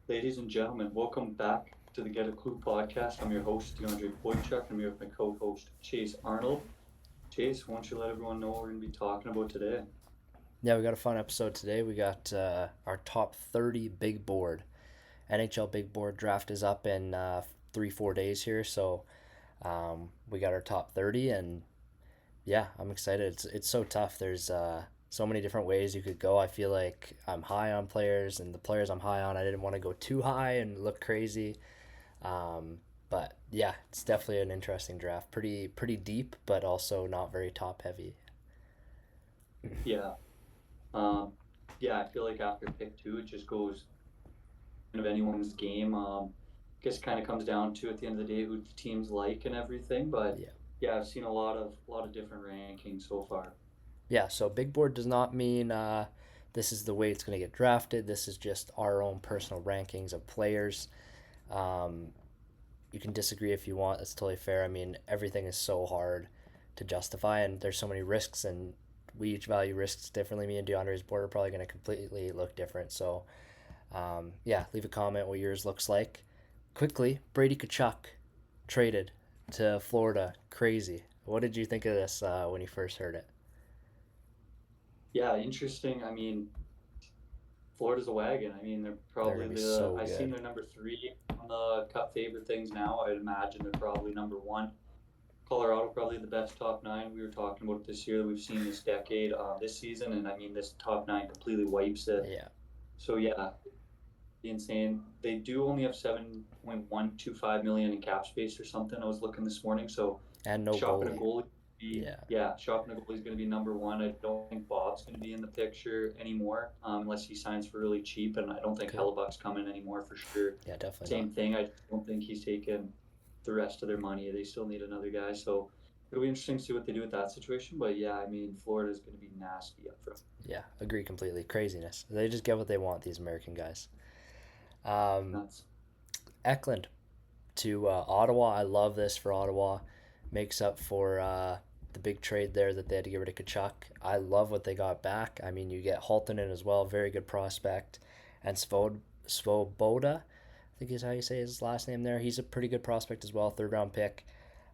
Ladies and gentlemen, welcome back to the Get a Clue podcast. I'm your host, DeAndre Boychuk. I'm here with my co-host, Chase Arnold. Chase, why don't you let everyone know what we're going to be talking about today? Yeah, we got a fun episode today. We got our top 30 big board. NHL Big Board draft is up in 3, 4 days here. So we got our top 30, and yeah, I'm excited. It's so tough. There's so many different ways you could go. I feel like I'm high on players, and the players I'm high on, I didn't want to go too high and look crazy. Um, but yeah, it's definitely an interesting draft. Pretty deep, but also not very top heavy. Yeah. Um, yeah, I feel like after pick two, it just goes kind of anyone's game. Guess kind of comes down to at the end of the day who the teams like and everything. But Yeah. yeah, I've seen a lot of different rankings so far. Yeah, so big board does not mean this is the way it's going to get drafted. This is just our own personal rankings of players. Um, you can disagree if you want. That's totally fair. I mean, everything is so hard to justify, and there's so many risks, and we each value risks differently. Me and DeAndre's board are probably going to completely look different. So, yeah, leave a comment what yours looks like. Quickly, Brady Kachuk traded to Florida. Crazy. What did you think of this when you first heard it? Yeah, interesting. I mean, Florida's a wagon. I mean, they're They're probably going to be so I seen good. they're number three on the Cup favorite things now. I'd imagine they're probably number one. Colorado probably the best top nine we were talking about this year that we've seen this decade, this season, and I mean this top nine completely wipes it. Yeah. So yeah, insane. They do only have 7.125 million in cap space or something. I was looking this morning, so And no shopping a goalie. goalie. Be, Yeah. yeah, shopping a goalie is going to be number one. I don't think Bob's going to be in the picture anymore unless he signs for really cheap, and I don't think Could. Hellebuck's coming anymore for sure. Yeah, definitely not. Same thing. I don't think he's taking the rest of their money. They still need another guy, so it'll be interesting to see what they do with that situation. But yeah, I mean, Florida's going to be nasty up front. Yeah, agree completely. Craziness. They just get what they want, these American guys. Um, Nuts. Eklund to Ottawa. I love this for Ottawa. Makes up for the big trade there that they had to get rid of Kachuk. I love what they got back. I mean, you get Halton in as well, very good prospect. And Svoboda, I think is how you say his last name there. He's a pretty good prospect as well, third round pick.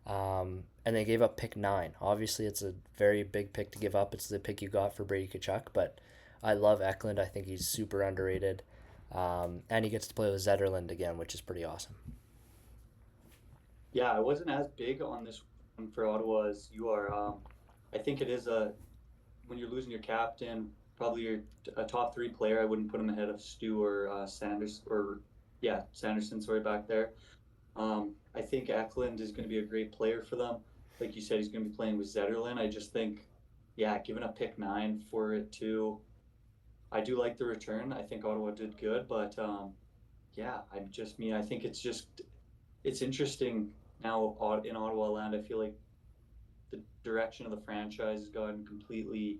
And they gave up pick 9. Obviously, it's a very big pick to give up. It's the pick you got for Brady Kachuk, but I love Eklund. I think he's super underrated. And he gets to play with Zetterland again, which is pretty awesome. Yeah, I wasn't as big on this one for Ottawa as you are. I think it is a when you're losing your captain, probably your a top three player. I wouldn't put him ahead of Stu or Sanders or yeah Sanderson. Sorry, back there. I think Eklund is going to be a great player for them. Like you said, he's going to be playing with Zetterlund. I just think, yeah, giving up pick 9 for it too. I do like the return. I think Ottawa did good, but yeah, I think it's interesting now in Ottawa land. I feel like the direction of the franchise has gone completely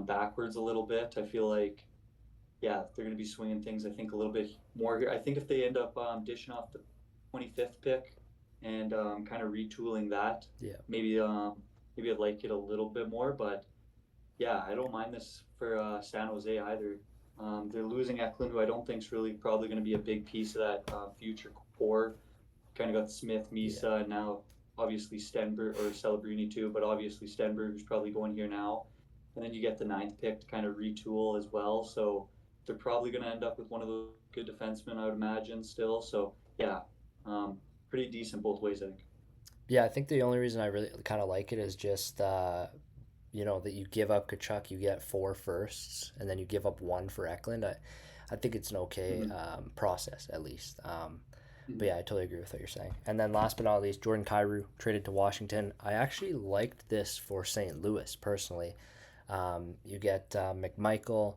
backwards a little bit. I feel like, yeah, they're going to be swinging things, I think, a little bit more here. I think if they end up dishing off the 25th pick and kind of retooling that, Yeah. maybe maybe I'd like it a little bit more. But yeah, I don't mind this for San Jose either. They're losing Eklund, who I don't think is really probably going to be a big piece of that future core. Kind of got Smith, Yeah. Misa, and now obviously Stenberg or Celebrini too, but obviously Stenberg who's probably going here now. And then you get the ninth pick to kind of retool as well. So they're probably going to end up with one of those good defensemen, I would imagine, still. So yeah, um, pretty decent both ways, I think. Yeah, I think the only reason I really kind of like it is just, that you give up Kachuk, you get 4 firsts, and then you give up one for Eklund. I think it's an okay Mm-hmm. process, at least. But Mm-hmm. yeah, I totally agree with what you're saying. And then last but not least, Jordan Kyrou traded to Washington. I actually liked this for St. Louis personally. You get McMichael,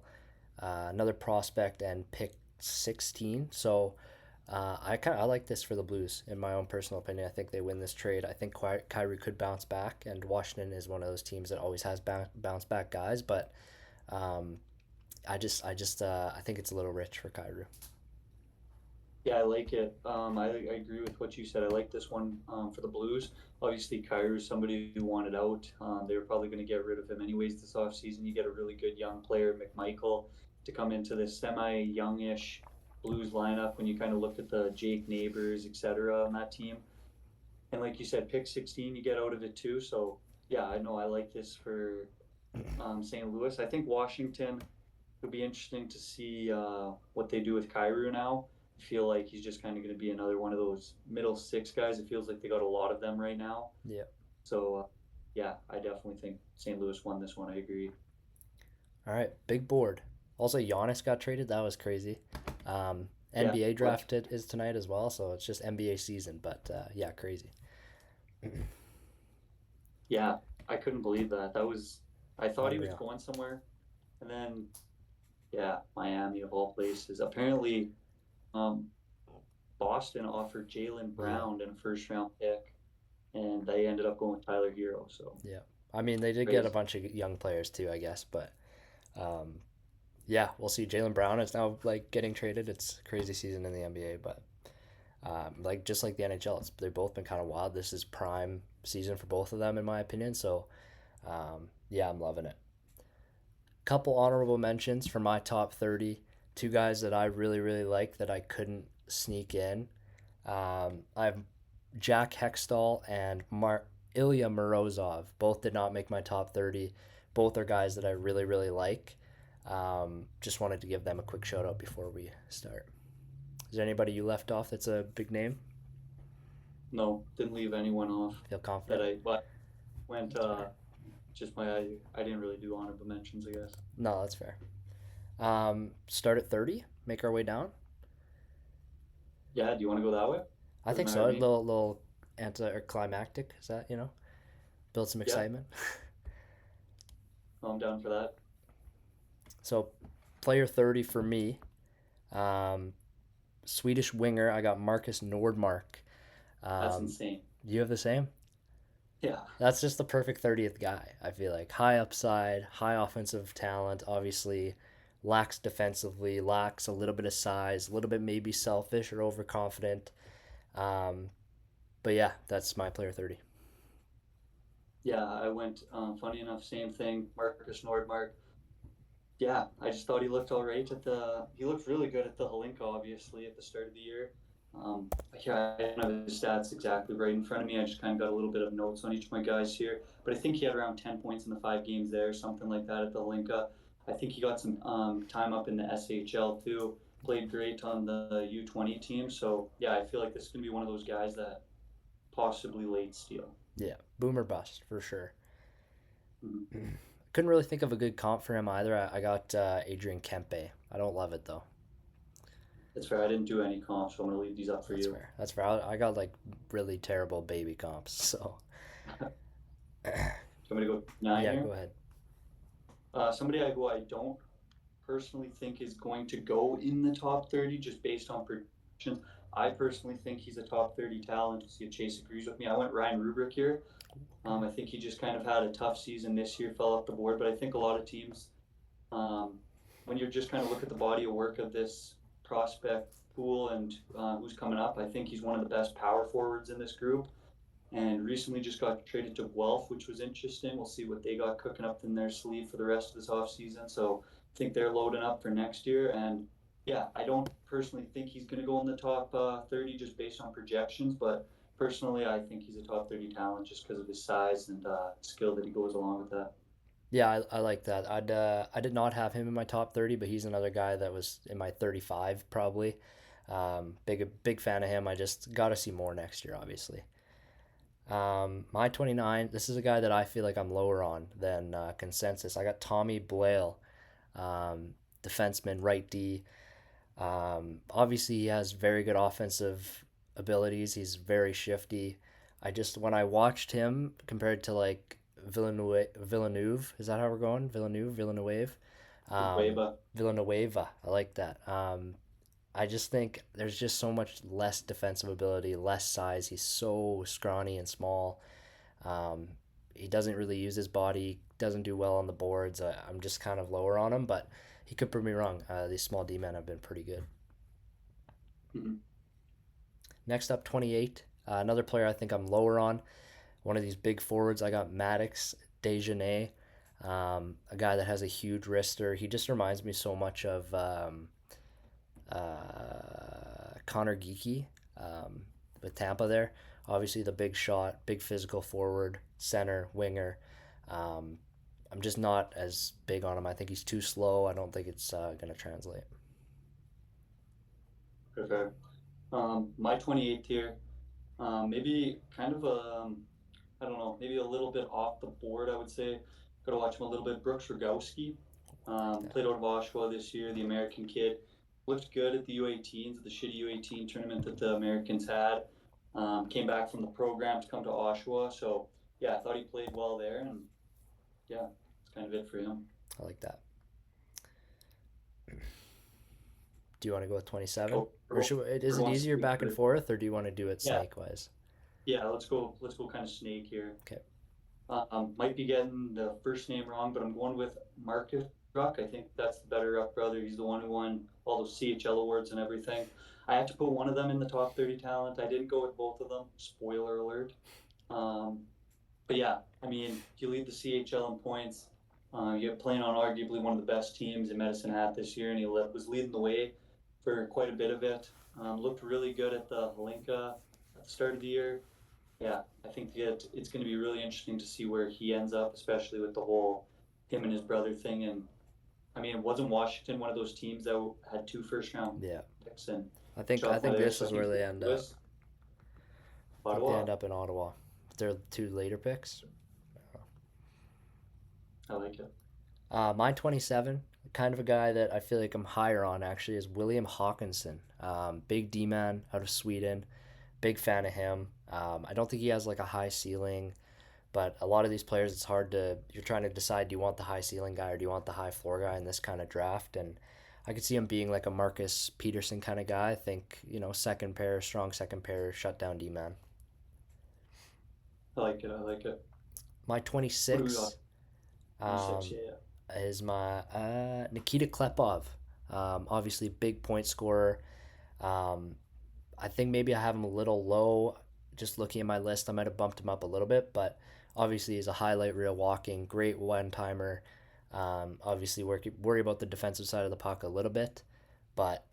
another prospect, and pick 16. So I like this for the Blues in my own personal opinion. I think they win this trade. I think Kyrie could bounce back, and Washington is one of those teams that always has bounce back guys. But um, I think it's a little rich for Kyrie. Yeah, I like it. I agree with what you said. I like this one for the Blues. Obviously, Kyrie is somebody who wanted out. They were probably going to get rid of him anyways this offseason. You get a really good young player, McMichael, to come into this semi-youngish Blues lineup when you kind of look at the Jake Neighbors, etc. on that team. And like you said, pick 16, you get out of it too. So yeah, I know I like this for St. Louis. I think Washington would be interesting to see what they do with Kyrou now. I feel like he's just kind of going to be another one of those middle six guys. It feels like they got a lot of them right now. Yeah. So yeah, I definitely think St. Louis won this one. I agree. All right, big board. Also, Giannis got traded. That was crazy. Yeah, NBA what? draft is tonight as well, so it's just NBA season. But yeah, crazy. Yeah, I couldn't believe that. I thought he was Unreal. going somewhere, and then yeah, Miami of all places. Apparently, um, Boston offered Jalen Yeah, Brown and a first round pick, and they ended up going with Tyler Hero. So yeah. I mean, they did get a crazy. bunch of young players too, I guess. But um, yeah, we'll see. Jalen Brown is now like getting traded. It's a crazy season in the NBA, but like just like the NHL, they've both been kind of wild. This is prime season for both of them, in my opinion. So yeah, I'm loving it. Couple honorable mentions for my top 30. Two guys that I really, really like that I couldn't sneak in. I have Jack Hextall and Ilya Morozov. Both did not make my top 30. Both are guys that I really, really like. Just wanted to give them a quick shout out before we start. Is there anybody you left off that's a big name? No, didn't leave anyone off Feel that confident? I but went That's fair. just I didn't really do honorable mentions, I guess. No, that's fair. Start at 30, make our way down. Yeah, do you want to go that way? I Doesn't think matter so. to A me. little anticlimactic. Is that, build some Yeah, excitement? I'm down for that. So, player 30 for me, um, Swedish winger, I got Marcus Nordmark. That's Um, insane. you have the same? Yeah, That's just the perfect 30th guy, I feel like. High upside, high offensive talent, obviously, lacks defensively, lacks a little bit of size, a little bit maybe selfish or overconfident. Um, but yeah, that's my player 30. yeah. I went. Funny enough, same thing. Marcus Nordmark. Yeah, I just thought he looked all right at the. He looked really good at the Halinka, obviously, at the start of the year. Um, yeah, I don't have his stats exactly right in front of me. I just kind of got a little bit of notes on each of my guys here, but I think he had around 10 points in the 5 games there, something like that at the Halinka. I think he got some time up in the SHL too. Played great on the U20 team. So yeah, I feel like this is gonna be one of those guys that possibly late steal. Yeah, boomer bust for sure. Mhm. Couldn't really think of a good comp for him either. I got Adrian Kempe. I don't love it though. That's fair. I didn't do any comps, so I'm gonna leave these up for That's you. fair. That's fair. I got like really terrible baby comps. So So I'm gonna go nine yeah, here. go ahead. Who I don't personally think is going to go in the top 30 just based on predictions. I personally think he's a top 30 talent. We'll see if Chase agrees with me. I went Ryan Rubrick here. Okay. I think he just kind of had a tough season this year, fell off the board. But I think a lot of teams, um, when you're just kind of look at the body of work of this prospect pool and who's coming up, I think he's one of the best power forwards in this group. And recently just got traded to Guelph, which was interesting. We'll see what they got cooking up in their sleeve for the rest of this offseason. So I think they're loading up for next year. And yeah, I don't personally think he's going to go in the top 30 just based on projections, but personally, I think he's a top 30 talent just because of his size and skill that he goes along with that. Yeah, I like that. I did not have him in my top 30, but he's another guy that was in my 35 probably. Big fan of him. I just got to see more next year, obviously. My 29. This is a guy that I feel like I'm lower on than consensus. I got Tommy Blale, um, defenseman, right D. Obviously, he has very good offensive abilities. He's very shifty. I just when I watched him compared to like Villeneuve, is that how we're going? Villeneuve, um, Weba. Villanueva. I like that. I just think there's just so much less defensive ability, less size. He's so scrawny and small. Um, he doesn't really use his body. Doesn't do well on the boards. I'm just kind of lower on him, but he could prove me wrong. These small D men have been pretty good. Mhm. Next up, 28. Another player I think I'm lower on. One of these big forwards. I got Maddox Dejanay, a guy that has a huge wrister. He just reminds me so much of Connor Geeky with Tampa there. Obviously, the big shot, big physical forward, center, winger. Um, I'm just not as big on him. I think he's too slow. I don't think it's going to translate. Okay. My 28th here, maybe kind of I don't know, maybe a little bit off the board, I would say. Got to watch him a little bit. Brooks Rogowski, Yeah. played out of Oshawa this year, the American kid. Looked good at the U18s, the shitty U18 tournament that the Americans had. Came back from the program to come to Oshawa. So, yeah, I thought he played well there. And, yeah, that's kind of it for him. I like that. Do you want to go with 27? Oh, Or is it easier back and forth, or do you want to do it yeah, snake wise? yeah, let's go. Let's go kind of snake here. Okay. Might be getting the first name wrong, but I'm going with Marcus Ruck. I think that's the better Ruck brother. He's the one who won all those CHL awards and everything. I had to put one of them in the top 30 talent. I didn't go with both of them. Spoiler alert. Um, but yeah, I mean, you lead the CHL in points. You're playing on arguably one of the best teams in Medicine Hat this year, and he was leading the way for quite a bit of it. Looked really good at the Halinka at the start of the year. Yeah, I think it's going to be really interesting to see where he ends up, especially with the whole him and his brother thing. And I mean, wasn't Washington one of those teams that had 2 first-round Yeah. picks and I think this is where they end up. I think they Ottawa. end up in Ottawa. Their 2 later picks. I like it. My 27, kind of a guy that I feel like I'm higher on actually, is William Hawkinson. Big D man out of Sweden. Big fan of him. I don't think he has like a high ceiling, but a lot of these players, it's hard to, you're trying to decide, do you want the high ceiling guy or do you want the high floor guy in this kind of draft? And I could see him being like a Marcus Peterson kind of guy. I think, second pair, strong second pair, shutdown D man. I like it. I like it. My What do we got? 26 26, um, yeah, yeah. is my Nikita Klepov. Obviously, big point scorer. Um, I think maybe I have him a little low. Just looking at my list, I might have bumped him up a little bit, but obviously he's a highlight reel walking, great one timer. Obviously, worry about the defensive side of the puck a little bit, but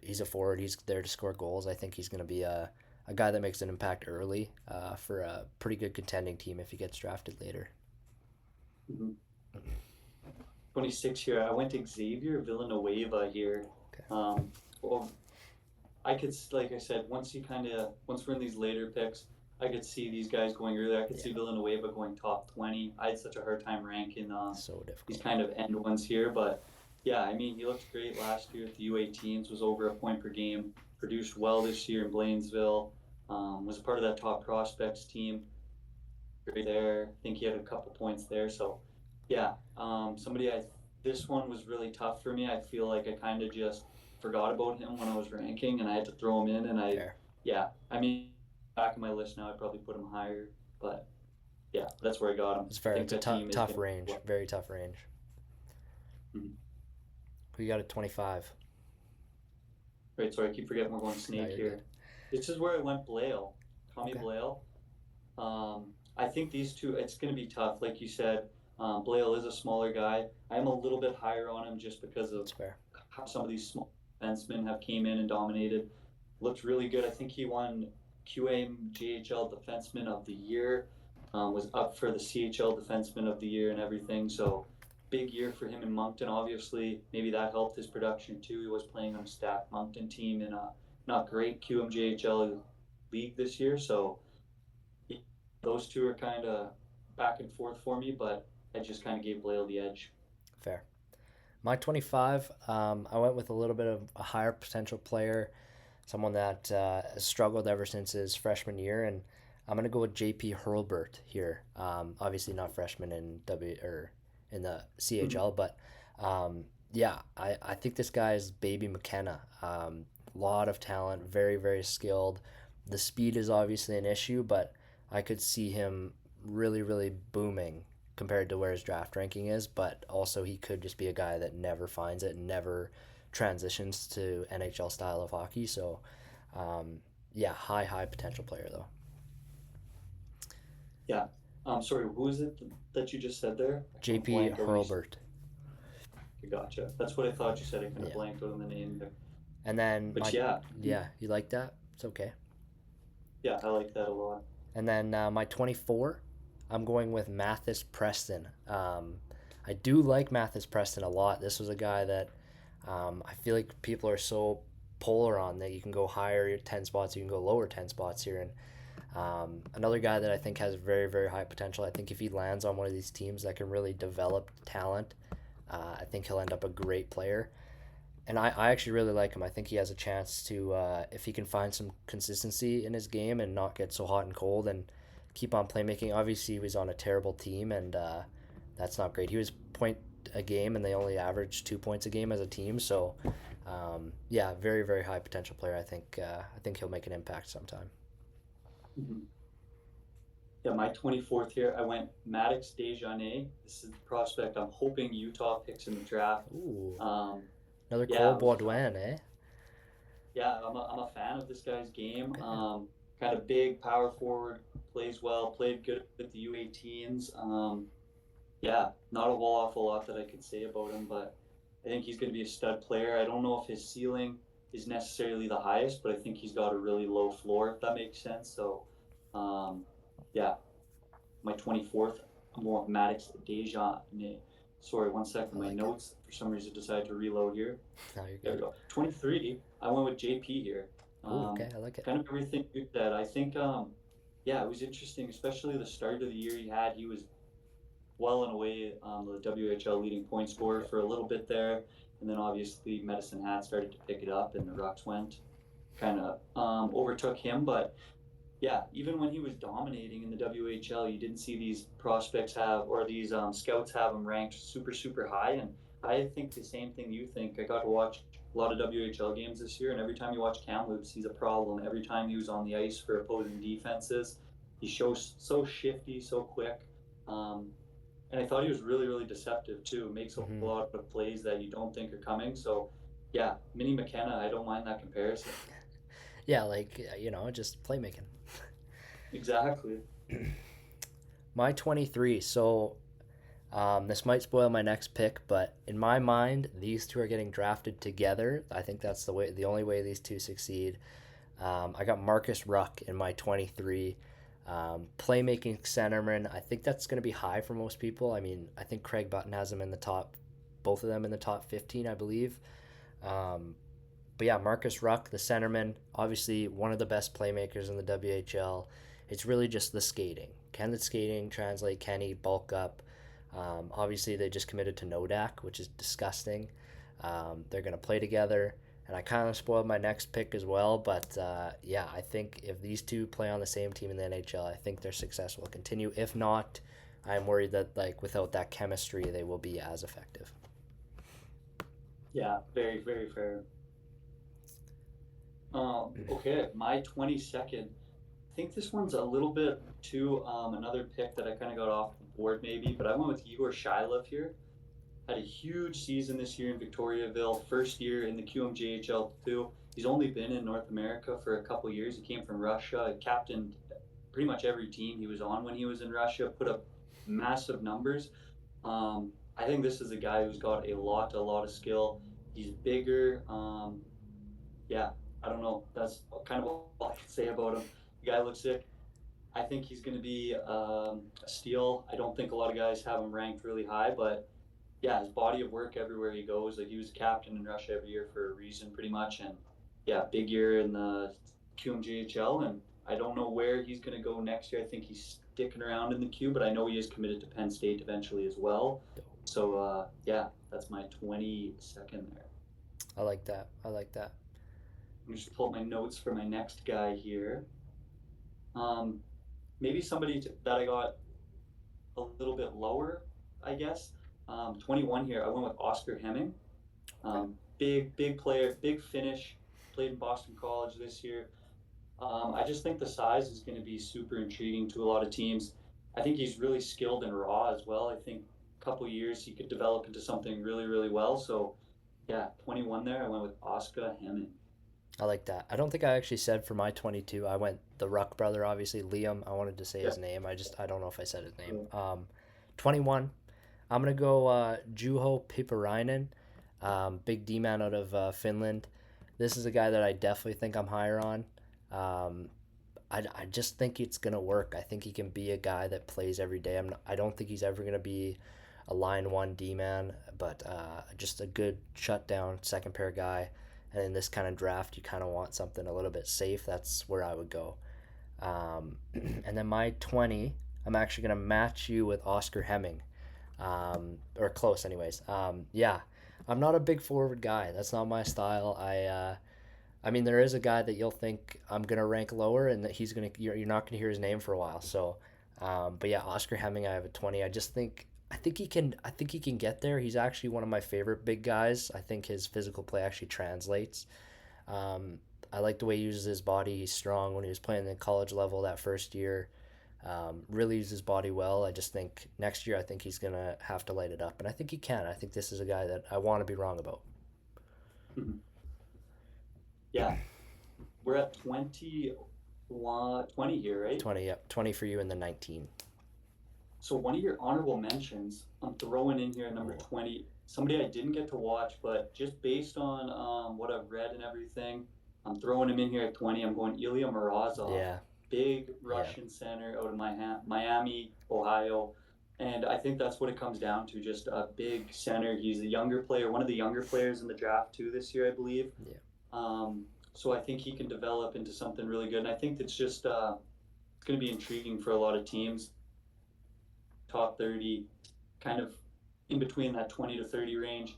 he's a forward. He's there to score goals. I think he's going to be a guy that makes an impact early for a pretty good contending team if he gets drafted later. Mm-hmm. 26 here. I went to Xavier Villanueva here. Okay. Well, I could, like I said, once we're in these later picks, I could see these guys going early. I could see Villanueva going top 20. I had such a hard time ranking So difficult. these kind of end ones here, but yeah, I mean, he looked great last year at the U18s, was over a point per game, produced well this year in Blainesville, was a part of that top prospects team right there. I think he had a couple points there, so yeah, this one was really tough for me. I feel like I kind of just forgot about him when I was ranking, and I had to throw him in. And Fair. yeah, I mean, back in my list now, I'd probably put him higher, but yeah, that's where I got him. It's fair. It's a tough range. Very tough range. Mm-hmm. We got a 25. Right, sorry, I keep forgetting we're going snake here. Good. This is where I went Blale, Tommy Okay. Blale. I think these two, it's going to be tough. Like you said, Blale is a smaller guy. I'm a little bit higher on him just because of That's fair. how some of these small defensemen have came in and dominated. Looked really good. I think he won QAMJHL Defenseman of the Year, was up for the CHL Defenseman of the Year and everything. So big year for him in Moncton. Obviously, maybe that helped his production too. He was playing on a stacked Moncton team in a not great QMJHL league this year. So those two are kind of back and forth for me, but I just kind of gave Blale the edge. Fair. My 25, I went with a little bit of a higher potential player, someone that has struggled ever since his freshman year, and I'm gonna go with JP Hurlbert here. Obviously not freshman in in the CHL, but yeah, I think this guy is baby McKenna. Lot of talent, very very skilled. The speed is obviously an issue, but I could see him really really booming compared to where his draft ranking is, but also he could just be a guy that never finds it, never transitions to NHL style of hockey. So, yeah, high potential player though. Yeah. Sorry, who is it that you just said there? JP Hurlbert. Gotcha. That's what I thought you said. I kind of Yeah. blanked out on the name there. And then But my yeah, yeah, you like that? It's okay. yeah, I like that a lot. And then my 24, I'm going with Mathis Preston. I do like Mathis Preston a lot. This was a guy that I feel like people are so polar on that you can go higher 10 spots, you can go lower 10 spots here. And another guy that I think has very, very high potential. I think if he lands on one of these teams that can really develop talent, I think he'll end up a great player. And I actually really like him. I think he has a chance to, if he can find some consistency in his game and not get so hot and cold and keep on playmaking. Obviously, he was on a terrible team, and that's not great. He was point a game, and they only averaged 2 points a game as a team. So, yeah, very, very high potential player. I think he'll make an impact sometime. Mhm. Yeah, my 24th here, I went Maddox Dejanay. This is the prospect I'm hoping Utah picks in the draft. Ooh, Um, another yeah, Cole Baudouin, eh? yeah, I'm a fan of this guy's game. Okay. Kind of big, power forward, plays well, played good with the U18s. Yeah, not a whole awful lot that I could say about him, but I think he's going to be a stud player. I don't know if his ceiling is necessarily the highest, but I think he's got a really low floor, if that makes sense. So, um, yeah, my 24th, I'm going with Maddox Deja. Sorry, one second. I My like it. notes, for some reason, decided to reload here. No, you're There we good. go. 23, I went with JP here. Ooh, Um, okay, I like it. Kind of everything you said. I think, yeah, it was interesting, especially the start of the year he had. He was well and away the WHL leading point scorer Yep. for a little bit there. And then obviously Medicine Hat started to pick it up and the Rucks went kind of overtook him. But yeah, even when he was dominating in the WHL, you didn't see these prospects have or these scouts have him ranked super, super high. And I think the same thing you think. I got to watch a lot of WHL games this year, and every time you watch Kamloops, he's a problem. Every time he was on the ice for opposing defenses, he shows so shifty, so quick. Um, and I thought he was really, really deceptive too. Makes a Hmm. lot of plays that you don't think are coming. So, yeah, Mini McKenna, I don't mind that comparison. Yeah, like just playmaking. Exactly. My 23. So this might spoil my next pick, but in my mind, these two are getting drafted together. I think that's the only way these two succeed. I got Marcus Ruck in my 23. Playmaking centerman. I think that's going to be high for most people. I mean, I think Craig Button has them in the top, both of them in the top 15, I believe. Um, but yeah, Marcus Ruck, the centerman, obviously one of the best playmakers in the WHL. It's really just the skating. Can the skating translate? Can he bulk up? Obviously, they just committed to Nodak, which is disgusting. They're going to play together. And I kind of spoiled my next pick as well. But yeah, I think if these two play on the same team in the NHL, I think their success will continue. If not, I'm worried that like without that chemistry, they will be as effective. Yeah, very, very fair. Okay, my 22nd. I think this one's a little bit too another pick that I kind of got off the board maybe, but I went with Igor Shylov here. Had a huge season this year in Victoriaville, first year in the QMJHL too. He's only been in North America for a couple years. He came from Russia, captained pretty much every team he was on when he was in Russia, put up massive numbers. I think this is a guy who's got a lot of skill. He's bigger. Yeah, I don't know. That's kind of all I can say about him. The guy looks sick. I think he's going to be a steal. I don't think a lot of guys have him ranked really high, but yeah, his body of work everywhere he goes. Like he was captain in Russia every year for a reason, pretty much. And yeah, big year in the QMJHL. And I don't know where he's going to go next year. I think he's sticking around in the Q, but I know he is committed to Penn State eventually as well. So yeah, that's my 22nd there. I like that. I like that. I'm just pull up my notes for my next guy here. Um, Maybe somebody that I got a little bit lower, I guess. 21 here. I went with Oscar Hemming. Okay. Big player, big finish. Played in Boston College this year. I just think the size is going to be super intriguing to a lot of teams. I think he's really skilled and raw as well. I think a couple years he could develop into something really, really well. So, yeah, 21 there. I went with Oscar Hemming. I like that. I don't think I actually said for my 22. I went the Ruck brother, obviously Liam. I wanted to say Yeah. his name. I don't know if I said his name. 21. I'm gonna go Juho Piparainen, big D man out of Finland. This is a guy that I definitely think I'm higher on. Um, I just think it's gonna work. I think he can be a guy that plays every day. I don't think he's ever gonna be a line one D man, but just a good shutdown second pair guy. And in this kind of draft, you kind of want something a little bit safe. That's where I would go. And then my 20, I'm actually gonna match you with Oscar Hemming, or close, anyways. Yeah, I'm not a big forward guy. That's not my style. I mean, there is a guy that you'll think I'm gonna rank lower, and that you're not gonna hear his name for a while. So, but yeah, Oscar Hemming, I have a 20. I think he can get there. He's actually one of my favorite big guys. I think his physical play actually translates. Um, I like the way he uses his body. He's strong when he was playing the college level that first year. Really uses his body well. I just think next year, I think he's gonna have to light it up, and I think he can. I think this is a guy that I want to be wrong about. Mhm. Yeah, we're at 20 here, right? 20, yep, 20 for you, and then 19. So one of your honorable mentions, I'm throwing in here at number Oh, 20, somebody I didn't get to watch, but just based on what I've read and everything, I'm throwing him in here at 20. I'm going Ilya Morozov, yeah, big yeah, Russian center out of Miami, Ohio. And I think that's what it comes down to, just a big center. He's a younger player, one of the younger players in the draft too this year, I believe. yeah. So I think he can develop into something really good. And I think that's just it's going to be intriguing for a lot of teams. Top 30, kind of in between that 20 to 30 range.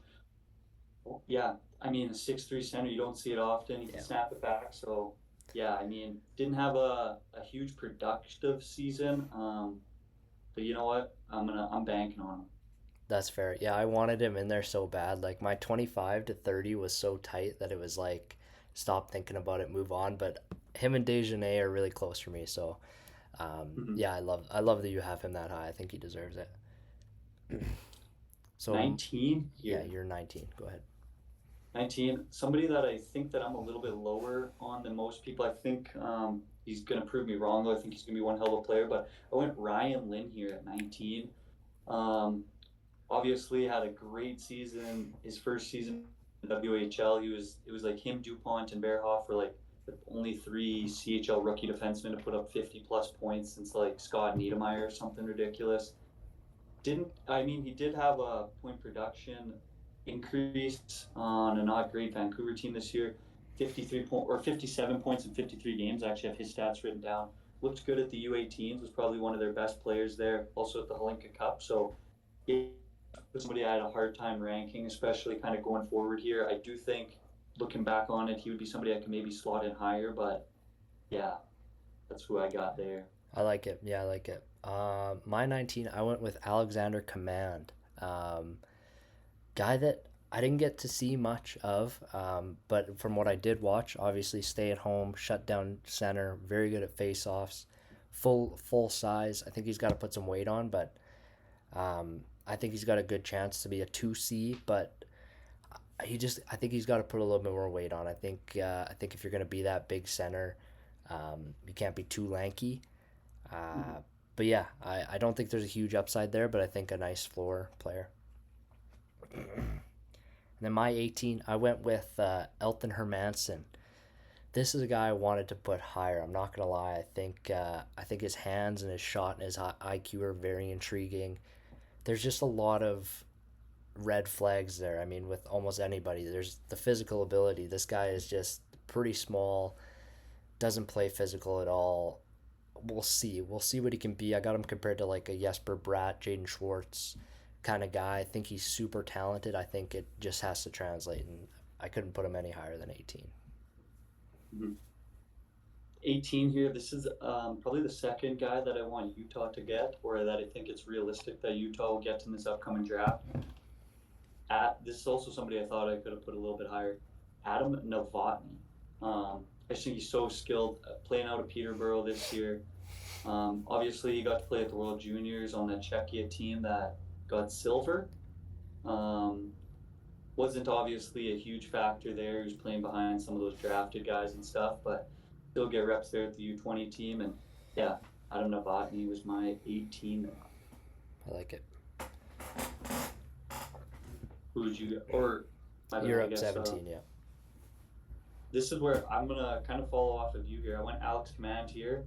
Yeah, I mean, a 6'3" center, you don't see it often. He can Yeah. snap it back. So, yeah, I mean, didn't have a huge productive season. But you know what? I'm banking on him. That's fair. Yeah, I wanted him in there so bad. Like my 25 to 30 was so tight that it was like stop thinking about it, move on. But him and Dejanay are really close for me. So Mhm. yeah, I love that you have him that high. I think he deserves it. So 19 yeah, here. you're 19. Go ahead. 19. Somebody that I think that I'm a little bit lower on than most people. I think he's going to prove me wrong, though. I think he's going to be one hell of a player. But I went Ryan Lynn here at 19. Um, Obviously had a great season. His first season in WHL, it was like him, Dupont, and Bearhoff were like the only three CHL rookie defensemen to put up 50 plus points since like Scott Niedermeyer or something ridiculous. Didn't I mean he did have a point production increase on a not great Vancouver team this year. 57 points in 53 games. I actually have his stats written down. Looked good at the U18s. Was probably one of their best players there. Also at the Holinka Cup. So yeah, somebody I had a hard time ranking, especially kind of going forward here. I do think, looking back on it, he would be somebody I could maybe slot in higher, but yeah, that's who I got there. I like it. Yeah, I like it. My 19, I went with Alexander Command. Um, Guy that I didn't get to see much of, but from what I did watch, obviously stay at home, shut down center, very good at face-offs, full size. I think he's got to put some weight on, but I think he's got a good chance to be a 2C, but I think he's got to put a little bit more weight on. I think if you're going to be that big center, you can't be too lanky. Mhm. Uh, but yeah, I don't think there's a huge upside there, but I think a nice floor player. And then my 18, I went with Elton Hermanson. This is a guy I wanted to put higher. I'm not gonna lie. I think his hands and his shot and his IQ are very intriguing. There's just a lot of red flags there. I mean, with almost anybody, there's the physical ability. This guy is just pretty small, doesn't play physical at all. We'll see. We'll see what he can be. I got him compared to like a Jesper Bratt, Jaden Schwartz kind of guy. I think he's super talented. I think it just has to translate, and I couldn't put him any higher than 18. Mhm. 18 here. This is probably the second guy that I want Utah to get, or that I think it's realistic that Utah will get in this upcoming draft. This is also somebody I thought I could have put a little bit higher. Adam Novotny. I just think he's so skilled, playing out of Peterborough this year. Obviously, he got to play at the World Juniors on the Czechia team that got silver. Um, wasn't obviously a huge factor there. He was playing behind some of those drafted guys and stuff, but still get reps there at the U20 team. And yeah, Adam Novotny was my 18 there. I like it. Who did you get? Or my bad, You're I up guess. 17, yeah. this is where I'm gonna kind of follow off of you here. I went Alex Command here.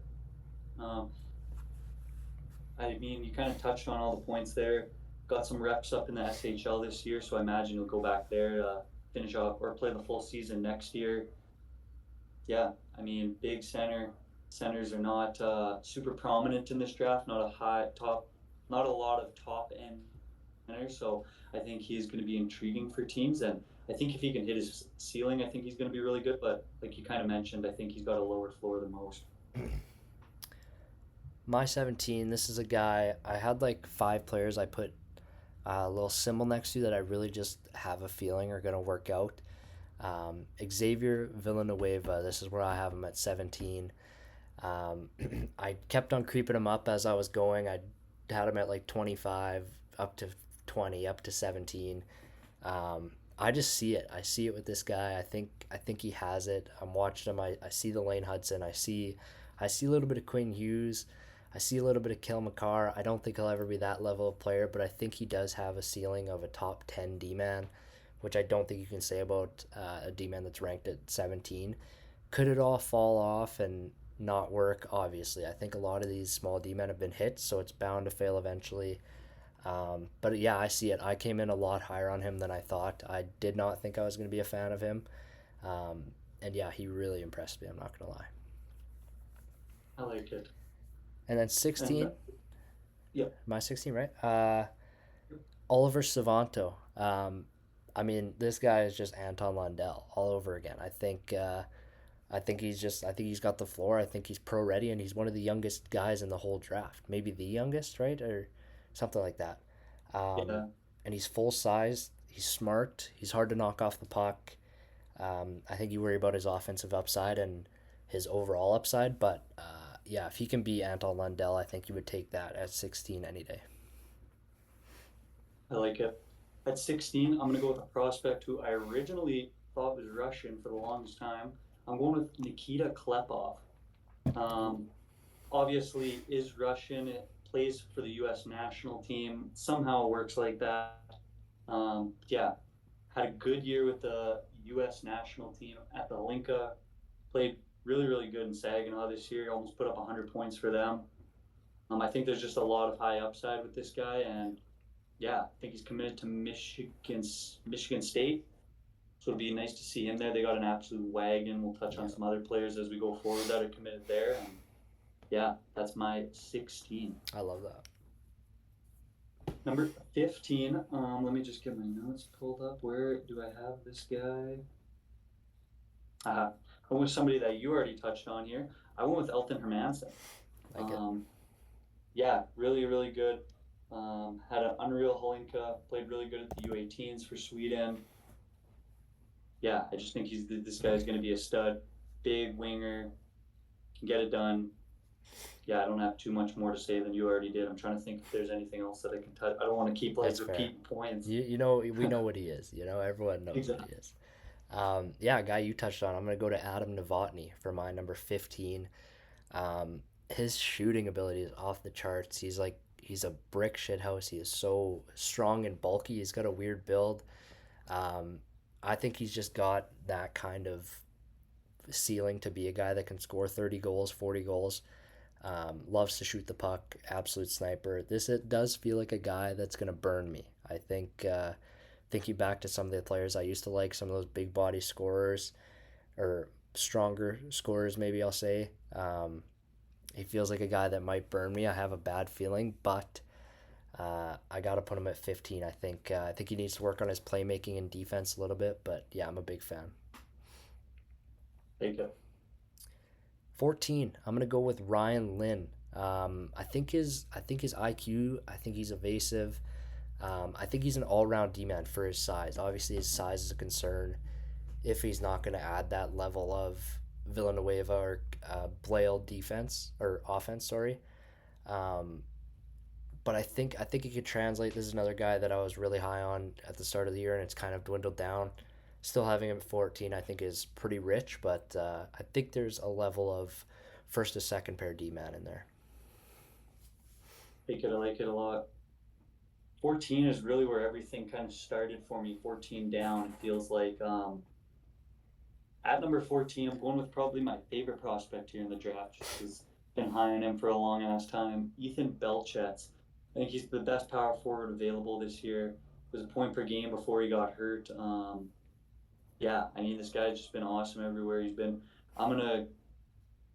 Um, I mean, you kind of touched on all the points there. Got some reps up in the SHL this year, so I imagine he'll go back there to finish off or play the full season next year. Yeah, I mean, big center. Centers are not super prominent in this draft. Not a high top, not a lot of top end centers. So I think he's going to be intriguing for teams. And I think if he can hit his ceiling, I think he's going to be really good. But like you kind of mentioned, I think he's got a lower floor than most. My 17, this is a guy, I had like five players I put a little symbol next to that I really just have a feeling are going to work out. Xavier Villanueva, this is where I have him at 17. Um, I kept on creeping him up as I was going. I had him at like 25, up to 20, up to 17. I just see it. I see it with this guy. I think he has it. I'm watching him. I see the Lane Hudson. I see a little bit of Quinn Hughes. I see a little bit of Kale McCarr. I don't think he'll ever be that level of player, but I think he does have a ceiling of a top 10 D man, which I don't think you can say about a D man that's ranked at 17. Could it all fall off and not work? Obviously, I think a lot of these small D men have been hit, so it's bound to fail eventually. But yeah, I see it. I came in a lot higher on him than I thought. I did not think I was going to be a fan of him. Um, and yeah, he really impressed me. I'm not going to lie. I like it. And then And 16, yeah, my 16, right? Oliver Savanto. I mean, this guy is just Anton Lundell all over again. I think he's got the floor. I think he's pro ready, and he's one of the youngest guys in the whole draft. Maybe the youngest, right, or something like that. Um, yeah, and he's full size. He's smart. He's hard to knock off the puck. I think you worry about his offensive upside and his overall upside, but yeah, if he can be Anton Lundell, I think you would take that at 16 any day. I like it. At 16, I'm going to go with a prospect who I originally thought was Russian for the longest time. I'm going with Nikita Klepov. Um, Obviously, is Russian. It plays for the U.S. national team. Somehow it works like that. Yeah, had a good year with the U.S. national team at the Linka. Played really, really good in Saginaw this year. Almost put up 100 points for them. I think there's just a lot of high upside with this guy, and yeah, I think he's committed to Michigan State. So it'll be nice to see him there. They got an absolute wagon. We'll touch on Yeah, some other players as we go forward that are committed there. And yeah, that's my 16. I love that. Number 15. Let me just get my notes pulled up. Where do I have this guy? I went with somebody that you already touched on here. I went with Elton Hermanson. Like it. Um, yeah, really, really good. Had an unreal Holinka. Played really good at the U18s for Sweden. Yeah, I just think this guy's going to be a stud. Big winger, can get it done. Yeah, I don't have too much more to say than you already did. I'm trying to think if there's anything else that I can touch. I don't want to keep like That's fair. repeating points. You know we know what he is. You know everyone knows what Exactly. he is. Yeah, guy you touched on. I'm gonna go to Adam Novotny for my number 15. His shooting ability is off the charts. He's a brick shithouse. He is so strong and bulky. He's got a weird build. Um, I think he's just got that kind of ceiling to be a guy that can score 30 goals, 40 goals. Loves to shoot the puck, absolute sniper. This it does feel like a guy that's gonna burn me. I think thinking back to some of the players I used to like, some of those big body scorers or stronger scorers, maybe I'll say. He feels like a guy that might burn me. I have a bad feeling, but I gotta put him at 15. I think he needs to work on his playmaking and defense a little bit, but yeah, I'm a big fan. Take it. 14. I'm gonna go with Ryan Lynn. I think his IQ. I think he's evasive. I think he's an all-round D-man for his size. Obviously, his size is a concern if he's not going to add that level of Villanueva or Blale defense or offense. Sorry, um, but I think he could translate. This is another guy that I was really high on at the start of the year, and it's kind of dwindled down. Still having him at 14, I think is pretty rich, but I think there's a level of first to second pair D man in there. Take it. I like it a lot. 14 is really where everything kind of started for me. 14 down. It feels like At number 14, I'm going with probably my favorite prospect here in the draft, just because been high on him for a long ass time. Ethan Belchetz. I think he's the best power forward available this year. Was a point per game before he got hurt. Yeah, I mean this guy's just been awesome everywhere he's been. I'm gonna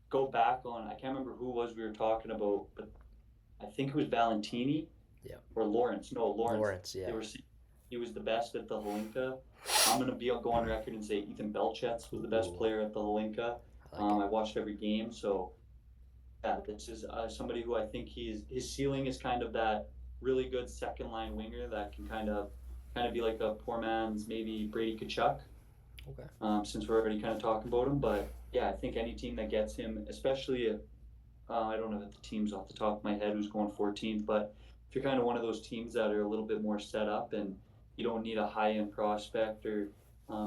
go back on. I can't remember who it was we were talking about, but I think it was Valentini Yeah, or Lawrence. No, Lawrence. Lawrence. They Yeah, were saying he was the best at the Holinka. I'm gonna go on record and say Ethan Belchetz was the best ooh, player at the Holinka. I like it. I watched every game, so yeah, this is somebody who I think his ceiling is kind of that really good second line winger that can kind of be like a poor man's maybe Brady Kachuk. Okay. Since we're already kind of talking about him, but yeah, I think any team that gets him, especially if I don't know the teams off the top of my head who's going 14th, but if you're kind of one of those teams that are a little bit more set up and you don't need a high end prospect or